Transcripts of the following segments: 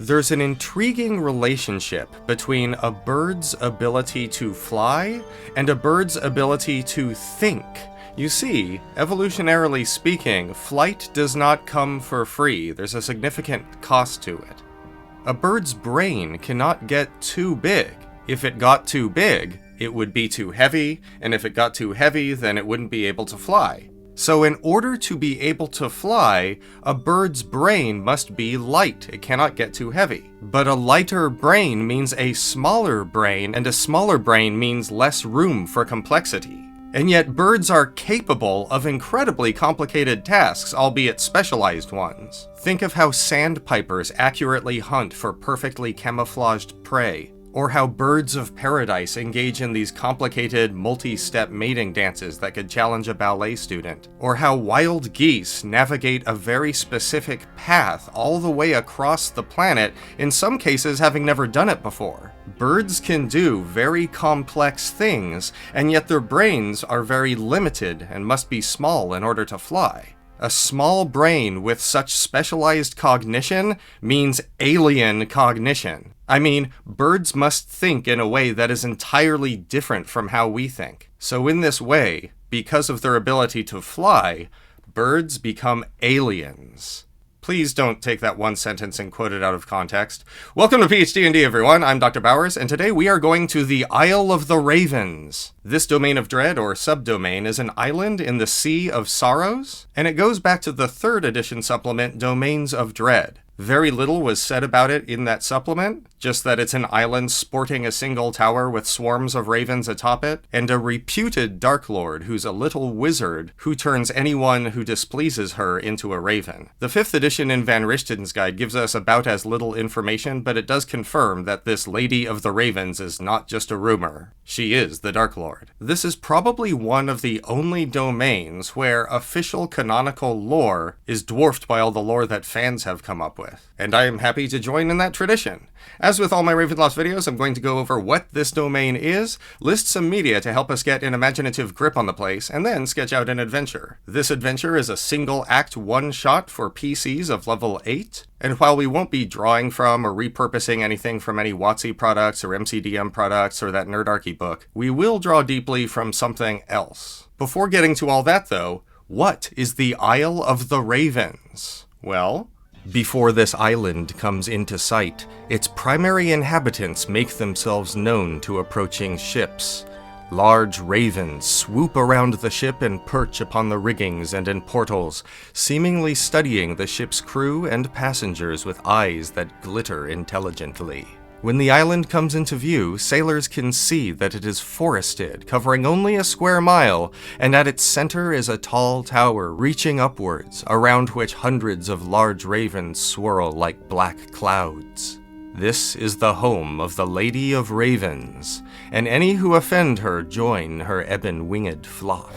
There's an intriguing relationship between a bird's ability to fly and a bird's ability to think. You see, evolutionarily speaking, flight does not come for free. There's a significant cost to it. A bird's brain cannot get too big. If it got too big, it would be too heavy, and if it got too heavy, then it wouldn't be able to fly. So in order to be able to fly, a bird's brain must be light. It cannot get too heavy. But a lighter brain means a smaller brain, and a smaller brain means less room for complexity. And yet birds are capable of incredibly complicated tasks, albeit specialized ones. Think of how sandpipers accurately hunt for perfectly camouflaged prey, or how birds of paradise engage in these complicated multi-step mating dances that could challenge a ballet student, or how wild geese navigate a very specific path all the way across the planet, in some cases having never done it before. Birds can do very complex things, and yet their brains are very limited and must be small in order to fly. A small brain with such specialized cognition means alien cognition. I mean, birds must think in a way that is entirely different from how we think. So in this way, because of their ability to fly, birds become aliens. Please don't take that one sentence and quote it out of context. Welcome to PhD&D, everyone. I'm Dr. Bowers, and today we are going to the Isle of the Ravens. This domain of dread, or subdomain, is an island in the Sea of Sorrows, and it goes back to the 3rd edition supplement, Domains of Dread. Very little was said about it in that supplement, just that it's an island sporting a single tower with swarms of ravens atop it, and a reputed Dark Lord who's a little wizard who turns anyone who displeases her into a raven. The 5th edition in Van Richten's guide gives us about as little information, but it does confirm that this Lady of the Ravens is not just a rumor. She is the Dark Lord. This is probably one of the only domains where official canonical lore is dwarfed by all the lore that fans have come up with. And I am happy to join in that tradition. As with all my Ravenloft videos, I'm going to go over what this domain is, list some media to help us get an imaginative grip on the place, and then sketch out an adventure. This adventure is a single-act one-shot for PCs of level 8, and while we won't be drawing from or repurposing anything from any WotC products or MCDM products or that Nerdarchy book, we will draw deeply from something else. Before getting to all that, though, what is the Isle of the Ravens? Well, before this island comes into sight, its primary inhabitants make themselves known to approaching ships. Large ravens swoop around the ship and perch upon the riggings and in portals, seemingly studying the ship's crew and passengers with eyes that glitter intelligently. When the island comes into view, sailors can see that it is forested, covering only a square mile, and at its center is a tall tower reaching upwards, around which hundreds of large ravens swirl like black clouds. This is the home of the Lady of Ravens, and any who offend her join her ebon-winged flock.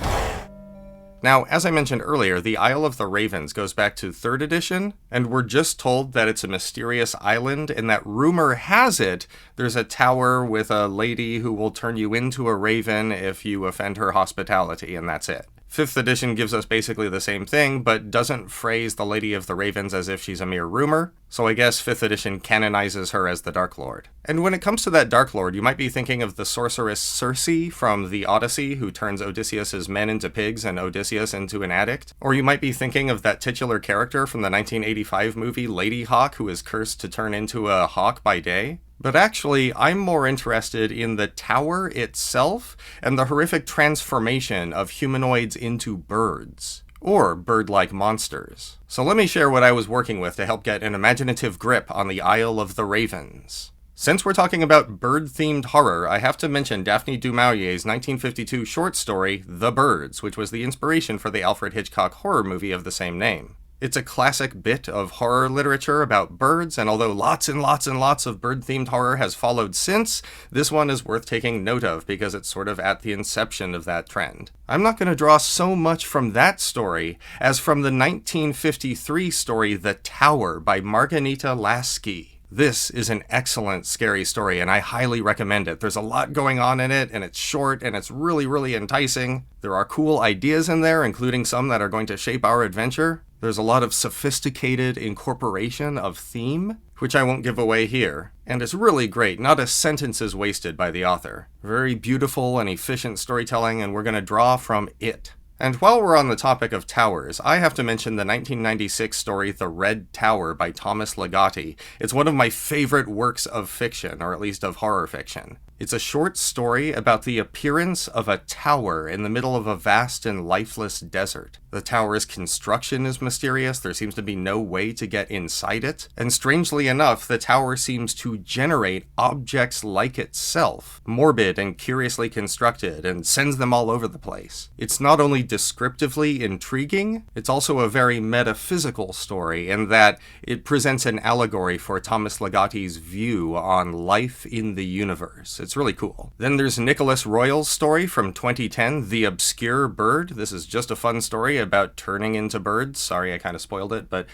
Now, as I mentioned earlier, the Isle of the Ravens goes back to 3rd edition, and we're just told that it's a mysterious island, and that rumor has it there's a tower with a lady who will turn you into a raven if you offend her hospitality, and that's it. 5th edition gives us basically the same thing, but doesn't phrase the Lady of the Ravens as if she's a mere rumor, so I guess 5th edition canonizes her as the Dark Lord. And when it comes to that Dark Lord, you might be thinking of the sorceress Circe from the Odyssey, who turns Odysseus's men into pigs and Odysseus into an addict. Or you might be thinking of that titular character from the 1985 movie Lady Hawk, who is cursed to turn into a hawk by day. But actually, I'm more interested in the tower itself and the horrific transformation of humanoids into birds, or bird-like monsters. So let me share what I was working with to help get an imaginative grip on the Isle of the Ravens. Since we're talking about bird-themed horror, I have to mention Daphne du Maurier's 1952 short story, The Birds, which was the inspiration for the Alfred Hitchcock horror movie of the same name. It's a classic bit of horror literature about birds, and although lots and lots and lots of bird-themed horror has followed since, this one is worth taking note of because it's sort of at the inception of that trend. I'm not going to draw so much from that story as from the 1953 story The Tower by Marghanita Laski. This is an excellent scary story, and I highly recommend it. There's a lot going on in it, and it's short, and it's really, really enticing. There are cool ideas in there, including some that are going to shape our adventure. There's a lot of sophisticated incorporation of theme, which I won't give away here, and it's really great. Not a sentence is wasted by the author. Very beautiful and efficient storytelling, and we're going to draw from it. And while we're on the topic of towers, I have to mention the 1996 story The Red Tower by Thomas Ligotti. It's one of my favorite works of fiction, or at least of horror fiction. It's a short story about the appearance of a tower in the middle of a vast and lifeless desert. The tower's construction is mysterious, there seems to be no way to get inside it, and strangely enough, the tower seems to generate objects like itself, morbid and curiously constructed, and sends them all over the place. It's not only descriptively intriguing, it's also a very metaphysical story in that it presents an allegory for Thomas Ligotti's view on life in the universe. It's really cool. Then there's Nicholas Royle's story from 2010, The Obscure Bird. This is just a fun story about turning into birds. Sorry, I kind of spoiled it, but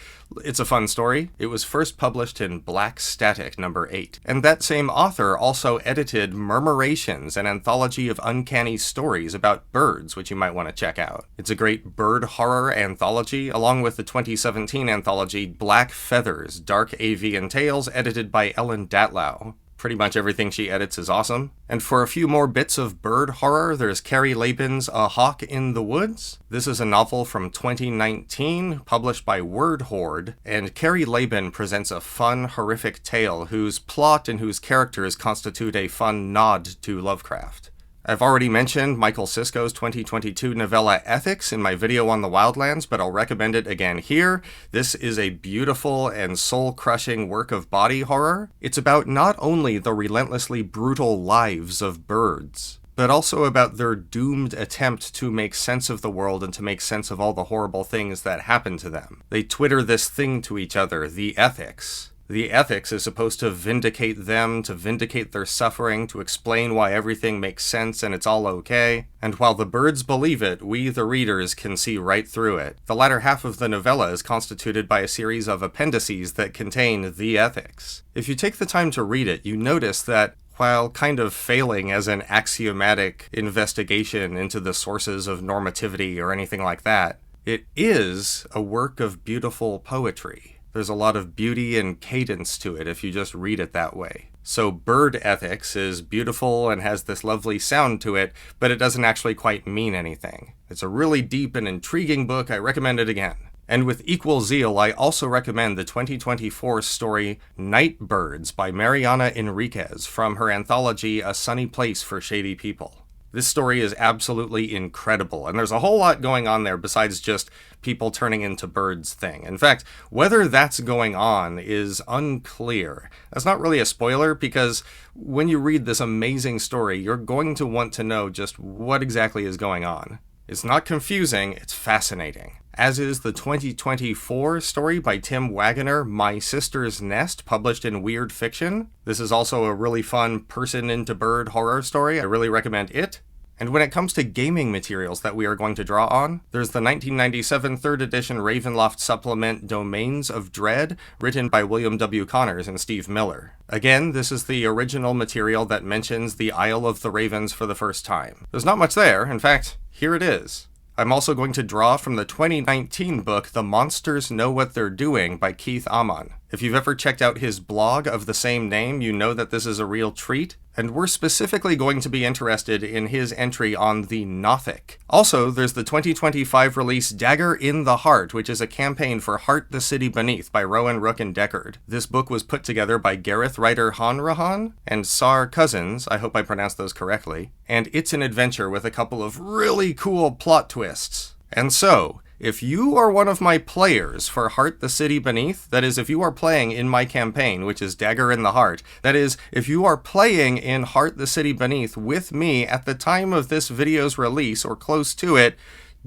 it's a fun story. It was first published in Black Static number 8. And that same author also edited Murmurations, an anthology of uncanny stories about birds, which you might want to check out. It's a great bird horror anthology, along with the 2017 anthology Black Feathers, Dark Avian Tales, edited by Ellen Datlow. Pretty much everything she edits is awesome. And for a few more bits of bird horror, there's Carrie Laban's A Hawk in the Woods. This is a novel from 2019, published by Word Horde, and Carrie Laban presents a fun, horrific tale whose plot and whose characters constitute a fun nod to Lovecraft. I've already mentioned Michael Sisko's 2022 novella Ethics in my video on the Wildlands, but I'll recommend it again here. This is a beautiful and soul-crushing work of body horror. It's about not only the relentlessly brutal lives of birds, but also about their doomed attempt to make sense of the world and to make sense of all the horrible things that happen to them. They Twitter this thing to each other, the ethics. The ethics is supposed to vindicate them, to vindicate their suffering, to explain why everything makes sense and it's all okay. And while the birds believe it, we, the readers, can see right through it. The latter half of the novella is constituted by a series of appendices that contain the ethics. If you take the time to read it, you notice that while kind of failing as an axiomatic investigation into the sources of normativity or anything like that, it is a work of beautiful poetry. There's a lot of beauty and cadence to it if you just read it that way. So Bird Ethics is beautiful and has this lovely sound to it, but it doesn't actually quite mean anything. It's a really deep and intriguing book. I recommend it again. And with equal zeal, I also recommend the 2024 story Night Birds by Mariana Enriquez from her anthology A Sunny Place for Shady People. This story is absolutely incredible, and there's a whole lot going on there besides just people turning into birds thing. In fact, whether that's going on is unclear. That's not really a spoiler, because when you read this amazing story, you're going to want to know just what exactly is going on. It's not confusing, it's fascinating. As is the 2024 story by Tim Wagoner, My Sister's Nest, published in Weird Fiction. This is also a really fun person-into-bird horror story. I really recommend it. And when it comes to gaming materials that we are going to draw on, there's the 1997 3rd edition Ravenloft supplement Domains of Dread, written by William W. Connors and Steve Miller. Again, this is the original material that mentions the Isle of the Ravens for the first time. There's not much there. In fact, here it is. I'm also going to draw from the 2019 book The Monsters Know What They're Doing by Keith Amon. If you've ever checked out his blog of the same name, you know that this is a real treat. And we're specifically going to be interested in his entry on the Nothic. Also, there's the 2025 release Dagger in the Heart, which is a campaign for Heart the City Beneath by Rowan, Rook, and Deckard. This book was put together by Gareth Ryder-Hanrahan and Sar Cousins, I hope I pronounced those correctly, and it's an adventure with a couple of really cool plot twists. And so, if you are one of my players for Heart the City Beneath, that is, if you are playing in my campaign, which is Dagger in the Heart, that is, if you are playing in Heart the City Beneath with me at the time of this video's release or close to it,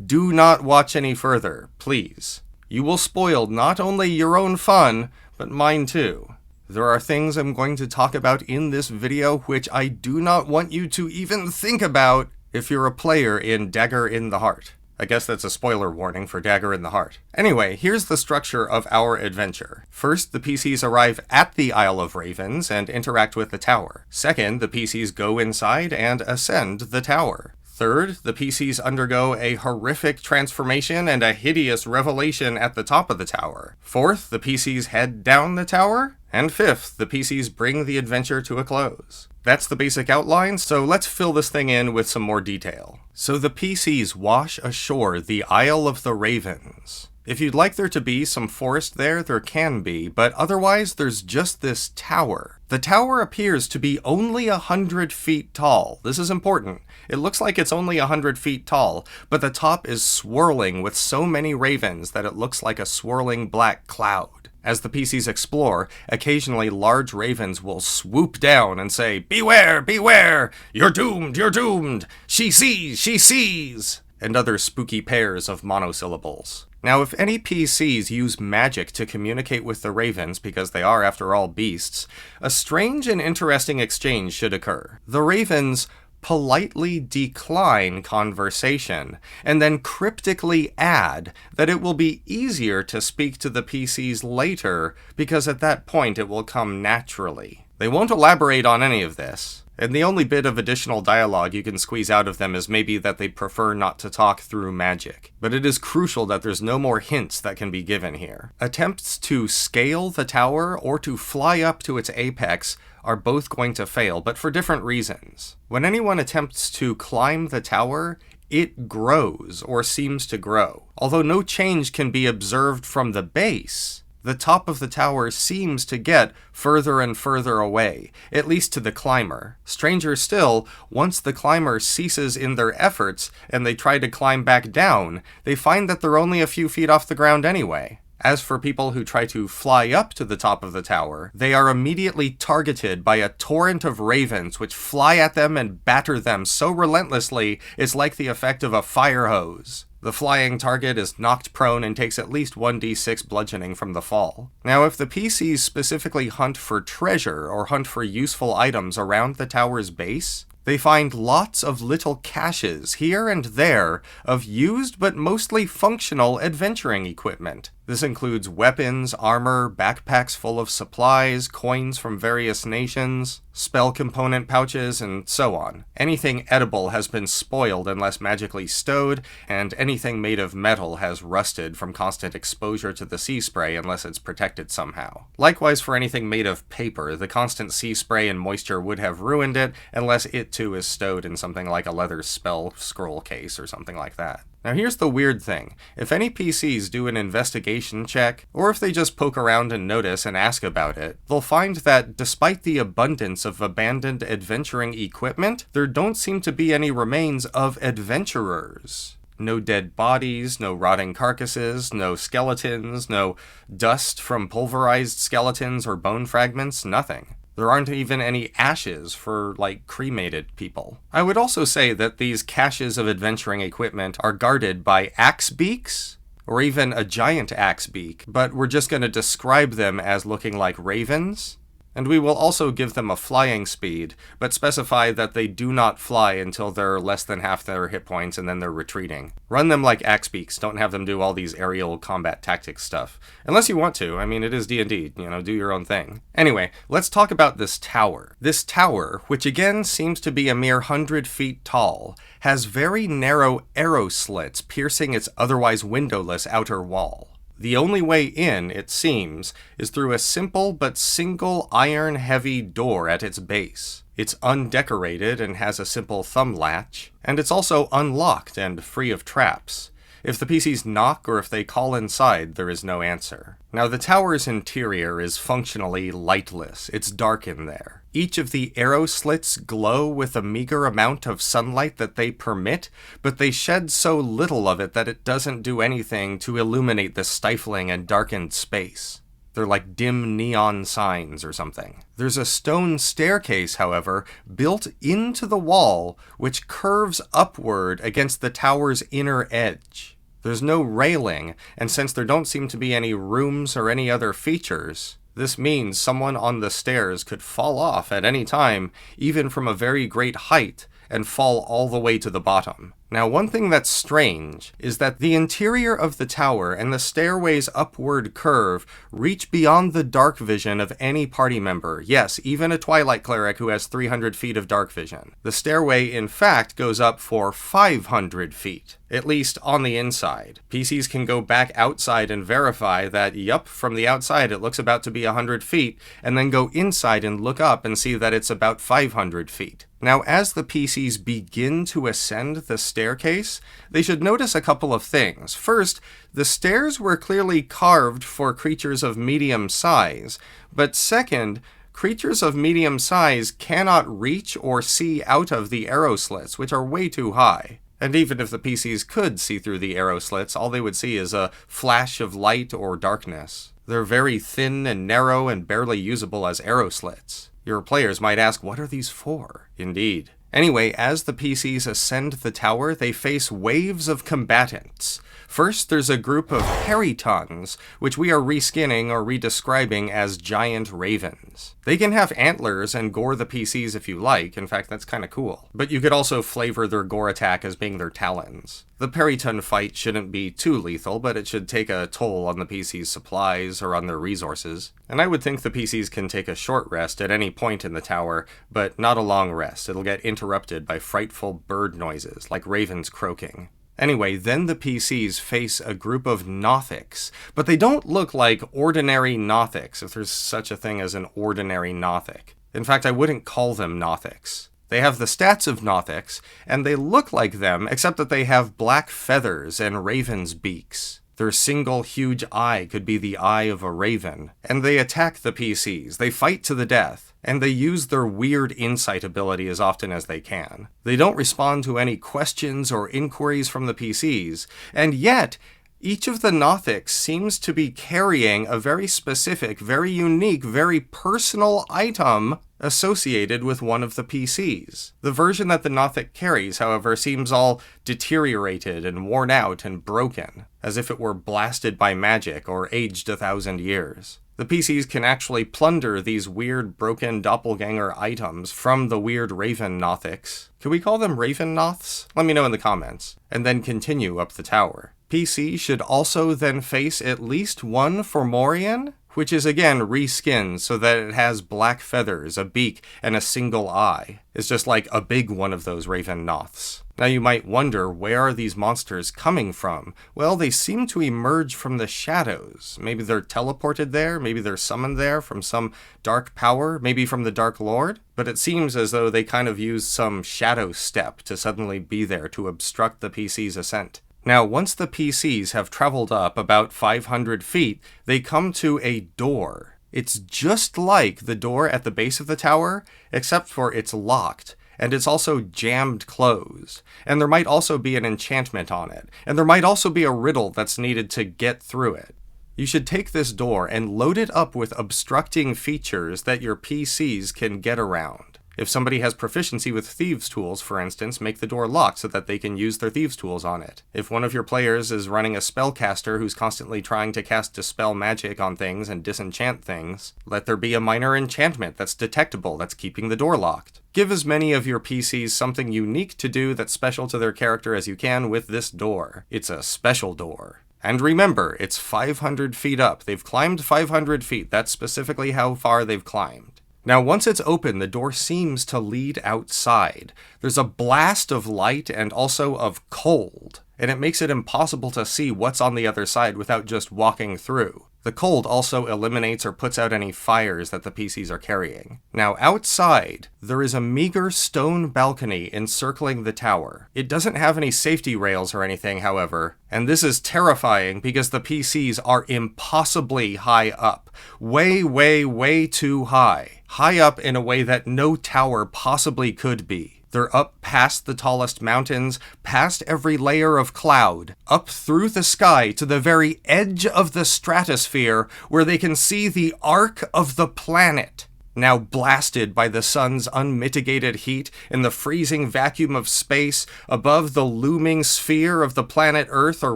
do not watch any further, please. You will spoil not only your own fun, but mine too. There are things I'm going to talk about in this video which I do not want you to even think about if you're a player in Dagger in the Heart. I guess that's a spoiler warning for Dagger in the Heart. Anyway, here's the structure of our adventure. First, the PCs arrive at the Isle of Ravens and interact with the tower. Second, the PCs go inside and ascend the tower. Third, the PCs undergo a horrific transformation and a hideous revelation at the top of the tower. Fourth, the PCs head down the tower. And fifth, the PCs bring the adventure to a close. That's the basic outline, so let's fill this thing in with some more detail. So the PCs wash ashore the Isle of the Ravens. If you'd like there to be some forest there can be, but otherwise there's just this tower. The tower appears to be only 100 feet tall. This is important. It looks like it's only 100 feet tall, but the top is swirling with so many ravens that it looks like a swirling black cloud. As the PCs explore, occasionally large ravens will swoop down and say, "Beware, beware! You're doomed, you're doomed! She sees, she sees!" and other spooky pairs of monosyllables. Now, if any PCs use magic to communicate with the ravens, because they are, after all, beasts, a strange and interesting exchange should occur. The ravens politely decline conversation, and then cryptically add that it will be easier to speak to the PCs later, because at that point it will come naturally. They won't elaborate on any of this, and the only bit of additional dialogue you can squeeze out of them is maybe that they prefer not to talk through magic. But it is crucial that there's no more hints that can be given here. Attempts to scale the tower or to fly up to its apex are both going to fail, but for different reasons. When anyone attempts to climb the tower, it grows, or seems to grow. Although no change can be observed from the base, the top of the tower seems to get further and further away, at least to the climber. Stranger still, once the climber ceases in their efforts and they try to climb back down, they find that they're only a few feet off the ground anyway. As for people who try to fly up to the top of the tower, they are immediately targeted by a torrent of ravens which fly at them and batter them so relentlessly it's like the effect of a fire hose. The flying target is knocked prone and takes at least 1d6 bludgeoning from the fall. Now, if the PCs specifically hunt for treasure or hunt for useful items around the tower's base, they find lots of little caches here and there of used but mostly functional adventuring equipment. This includes weapons, armor, backpacks full of supplies, coins from various nations, spell component pouches, and so on. Anything edible has been spoiled unless magically stowed, and anything made of metal has rusted from constant exposure to the sea spray unless it's protected somehow. Likewise for anything made of paper, the constant sea spray and moisture would have ruined it unless it too is stowed in something like a leather spell scroll case or something like that. Now here's the weird thing. If any PCs do an investigation check, or if they just poke around and notice and ask about it, they'll find that despite the abundance of abandoned adventuring equipment, there don't seem to be any remains of adventurers. No dead bodies, no rotting carcasses, no skeletons, no dust from pulverized skeletons or bone fragments, nothing. There aren't even any ashes for, cremated people. I would also say that these caches of adventuring equipment are guarded by axe beaks, or even a giant axe beak, but we're just going to describe them as looking like ravens. And we will also give them a flying speed, but specify that they do not fly until they're less than half their hit points and then they're retreating. Run them like axe beaks, don't have them do all these aerial combat tactics stuff. Unless you want to, it is D&D, do your own thing. Anyway, let's talk about this tower. This tower, which again seems to be a mere 100 feet tall, has very narrow arrow slits piercing its otherwise windowless outer wall. The only way in, it seems, is through a simple but single iron-heavy door at its base. It's undecorated and has a simple thumb latch, and it's also unlocked and free of traps. If the PCs knock or if they call inside, there is no answer. Now, the tower's interior is functionally lightless. It's dark in there. Each of the arrow slits glow with a meager amount of sunlight that they permit, but they shed so little of it that it doesn't do anything to illuminate the stifling and darkened space. They're like dim neon signs or something. There's a stone staircase, however, built into the wall, which curves upward against the tower's inner edge. There's no railing, and since there don't seem to be any rooms or any other features, this means someone on the stairs could fall off at any time, even from a very great height, and fall all the way to the bottom. Now, one thing that's strange is that the interior of the tower and the stairway's upward curve reach beyond the dark vision of any party member. Yes, even a Twilight Cleric who has 300 feet of dark vision. The stairway, in fact, goes up for 500 feet. At least on the inside. PCs can go back outside and verify that, yup, from the outside it looks about to be 100 feet, and then go inside and look up and see that it's about 500 feet. Now, as the PCs begin to ascend the staircase, they should notice a couple of things. First, the stairs were clearly carved for creatures of medium size, but second, creatures of medium size cannot reach or see out of the arrow slits, which are way too high. And even if the PCs could see through the arrow slits, all they would see is a flash of light or darkness. They're very thin and narrow and barely usable as arrow slits. Your players might ask, what are these for? Indeed. Anyway, as the PCs ascend the tower, they face waves of combatants. First, there's a group of perytons, which we are reskinning or redescribing as giant ravens. They can have antlers and gore the PCs if you like, in fact that's kinda cool. But you could also flavor their gore attack as being their talons. The peryton fight shouldn't be too lethal, but it should take a toll on the PC's supplies or on their resources. And I would think the PCs can take a short rest at any point in the tower, but not a long rest. It'll get interrupted by frightful bird noises, like ravens croaking. Anyway, then the PCs face a group of Nothics, but they don't look like ordinary Nothics, if there's such a thing as an ordinary Nothic. In fact, I wouldn't call them Nothics. They have the stats of Nothics, and they look like them, except that they have black feathers and ravens' beaks. Their single huge eye could be the eye of a raven, and they attack the PCs, they fight to the death, and they use their weird insight ability as often as they can. They don't respond to any questions or inquiries from the PCs, and yet, each of the Nothics seems to be carrying a very specific, very unique, very personal item associated with one of the PCs. The version that the Nothic carries, however, seems all deteriorated and worn out and broken, as if it were blasted by magic or aged 1,000 years. The PCs can actually plunder these weird broken doppelganger items from the weird Raven Nothics. Can we call them Raven Noths? Let me know in the comments. And then continue up the tower. PC should also then face at least one Fomorian, which is again reskinned so that it has black feathers, a beak, and a single eye. It's just like a big one of those Raven Noths. Now you might wonder, where are these monsters coming from? Well, they seem to emerge from the shadows. Maybe they're teleported there, maybe they're summoned there from some dark power, maybe from the Dark Lord. But it seems as though they kind of used some shadow step to suddenly be there to obstruct the PC's ascent. Now, once the PCs have traveled up about 500 feet, they come to a door. It's just like the door at the base of the tower, except for it's locked, and it's also jammed closed. And there might also be an enchantment on it, and there might also be a riddle that's needed to get through it. You should take this door and load it up with obstructing features that your PCs can get around. If somebody has proficiency with thieves' tools, for instance, make the door locked so that they can use their thieves' tools on it. If one of your players is running a spellcaster who's constantly trying to cast Dispel magic on things and disenchant things, let there be a minor enchantment that's detectable that's keeping the door locked. Give as many of your PCs something unique to do that's special to their character as you can with this door. It's a special door. And remember, it's 500 feet up. They've climbed 500 feet. That's specifically how far they've climbed. Now, once it's open, the door seems to lead outside. There's a blast of light and also of cold, and it makes it impossible to see what's on the other side without just walking through. The cold also eliminates or puts out any fires that the PCs are carrying. Now, outside, there is a meager stone balcony encircling the tower. It doesn't have any safety rails or anything, however, and this is terrifying because the PCs are impossibly high up. Way, way, way too high. High up in a way that no tower possibly could be. They're up past the tallest mountains, past every layer of cloud, up through the sky to the very edge of the stratosphere where they can see the arc of the planet. now blasted by the sun's unmitigated heat in the freezing vacuum of space above the looming sphere of the planet Earth or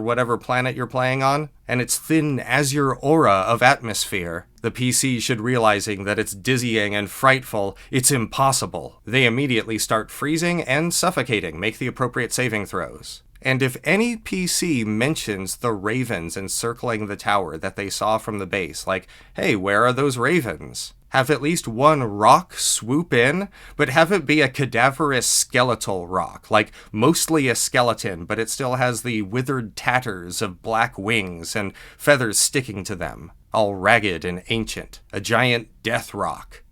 whatever planet you're playing on, and its thin azure aura of atmosphere. The PC should realizing that it's dizzying and frightful, it's impossible. They immediately start freezing and suffocating. Make the appropriate saving throws. And if any PC mentions the ravens encircling the tower that they saw from the base, like, hey, where are those ravens? Have at least one rock swoop in, but have it be a cadaverous skeletal rock, like mostly a skeleton, but it still has the withered tatters of black wings and feathers sticking to them, all ragged and ancient, a giant death rock.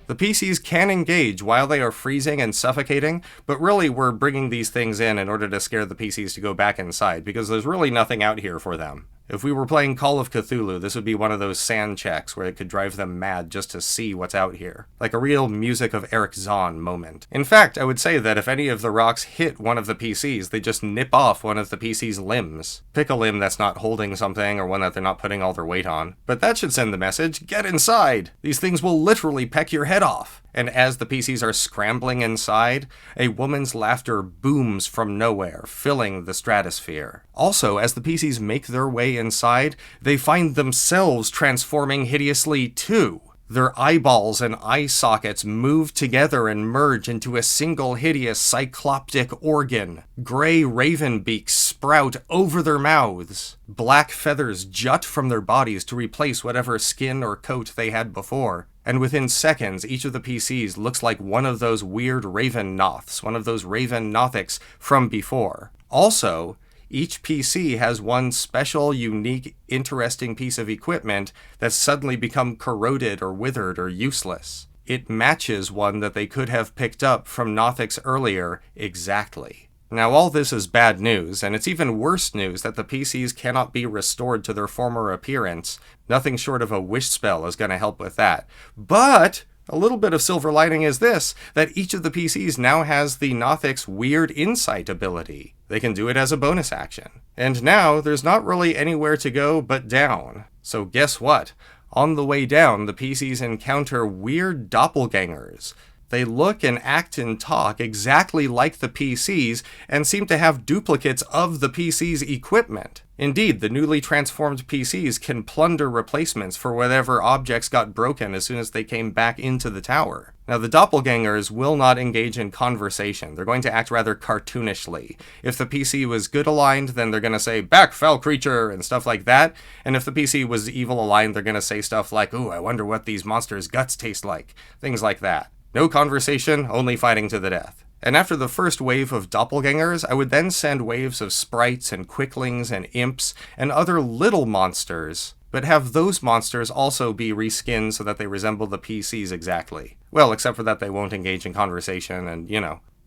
The PCs can engage while they are freezing and suffocating, but really we're bringing these things in order to scare the PCs to go back inside, because there's really nothing out here for them. If we were playing Call of Cthulhu, this would be one of those sand checks where it could drive them mad just to see what's out here. Like a real Music of Eric Zahn moment. In fact, I would say that if any of the rocks hit one of the PCs, they just nip off one of the PC's limbs. Pick a limb that's not holding something or one that they're not putting all their weight on. But that should send the message, get inside! These things will literally peck your head off. And as the PCs are scrambling inside, a woman's laughter booms from nowhere, filling the stratosphere. Also, as the PCs make their way inside, they find themselves transforming hideously too. Their eyeballs and eye sockets move together and merge into a single hideous cycloptic organ. Gray raven beaks sprout over their mouths. Black feathers jut from their bodies to replace whatever skin or coat they had before. And within seconds, each of the PCs looks like one of those weird raven noths, one of those raven nothics from before. Also, each PC has one special, unique, interesting piece of equipment that's suddenly become corroded or withered or useless. It matches one that they could have picked up from Nothics earlier exactly. Now all this is bad news, and it's even worse news that the PCs cannot be restored to their former appearance. Nothing short of a wish spell is going to help with that. But a little bit of silver lining is this, that each of the PCs now has the Nothic's weird insight ability. They can do it as a bonus action. And now there's not really anywhere to go but down. So guess what? On the way down, the PCs encounter weird doppelgangers. They look and act and talk exactly like the PCs and seem to have duplicates of the PC's equipment. Indeed, the newly transformed PCs can plunder replacements for whatever objects got broken as soon as they came back into the tower. Now, the doppelgangers will not engage in conversation. They're going to act rather cartoonishly. If the PC was good aligned, then they're going to say, "Back, foul creature," and stuff like that. And if the PC was evil aligned, they're going to say stuff like, "Ooh, I wonder what these monsters' guts taste like." Things like that. No conversation, only fighting to the death. And after the first wave of doppelgangers, I would then send waves of sprites and quicklings and imps and other little monsters, but have those monsters also be reskinned so that they resemble the PCs exactly. Well, except for that they won't engage in conversation and,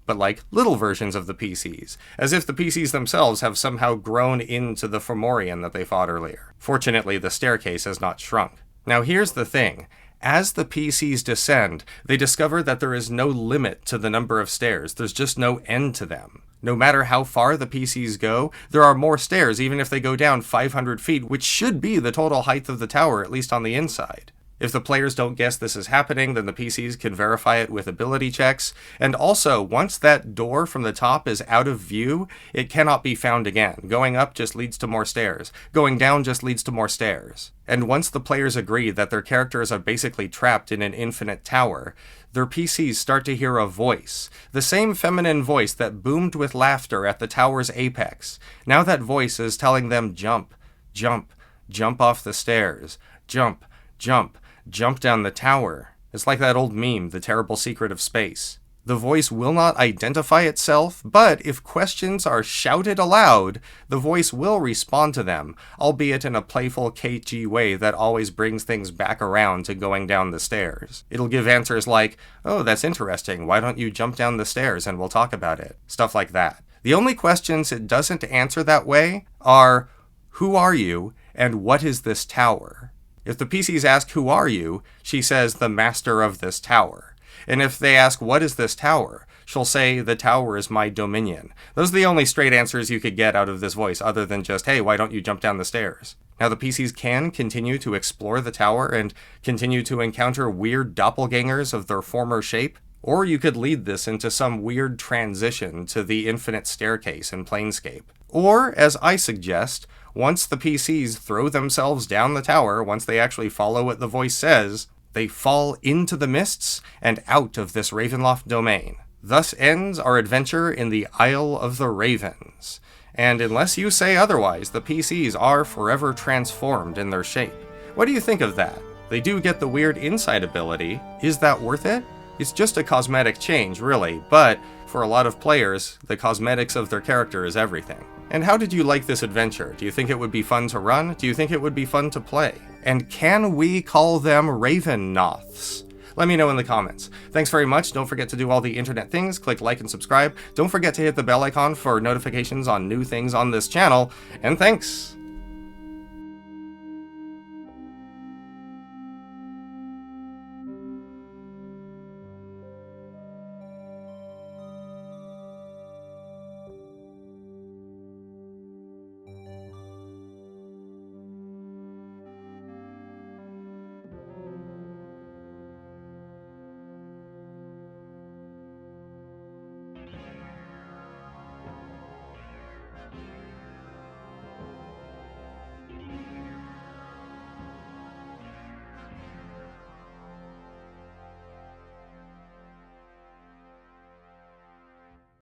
but like little versions of the PCs, as if the PCs themselves have somehow grown into the Fomorian that they fought earlier. Fortunately, the staircase has not shrunk. Now here's the thing. As the PCs descend, they discover that there is no limit to the number of stairs. There's just no end to them. No matter how far the PCs go, there are more stairs even if they go down 500 feet, which should be the total height of the tower, at least on the inside. If the players don't guess this is happening, then the PCs can verify it with ability checks. And also, once that door from the top is out of view, it cannot be found again. Going up just leads to more stairs. Going down just leads to more stairs. And once the players agree that their characters are basically trapped in an infinite tower, their PCs start to hear a voice. The same feminine voice that boomed with laughter at the tower's apex. Now that voice is telling them, jump, jump, jump off the stairs, jump, jump, jump down the tower. It's like that old meme, The Terrible Secret of Space. The voice will not identify itself, but if questions are shouted aloud, the voice will respond to them, albeit in a playful, cagey way that always brings things back around to going down the stairs. It'll give answers like, "Oh, that's interesting, why don't you jump down the stairs and we'll talk about it?" Stuff like that. The only questions it doesn't answer that way are, "Who are you, and what is this tower?" If the PCs ask, "Who are you?" she says, "The master of this tower." And if they ask, what is this tower? She'll say, the tower is my dominion. Those are the only straight answers you could get out of this voice, other than just, hey, why don't you jump down the stairs? Now, the PCs can continue to explore the tower and continue to encounter weird doppelgangers of their former shape, or you could lead this into some weird transition to the infinite staircase in Planescape. Or, as I suggest, once the PCs throw themselves down the tower, once they actually follow what the voice says, they fall into the mists and out of this Ravenloft domain. Thus ends our adventure in the Isle of the Ravens. And unless you say otherwise, the PCs are forever transformed in their shape. What do you think of that? They do get the weird insight ability. Is that worth it? It's just a cosmetic change, really, but for a lot of players, the cosmetics of their character is everything. And how did you like this adventure? Do you think it would be fun to run? Do you think it would be fun to play? And can we call them Ravennoths? Let me know in the comments. Thanks very much. Don't forget to do all the internet things. Click like and subscribe. Don't forget to hit the bell icon for notifications on new things on this channel. And thanks!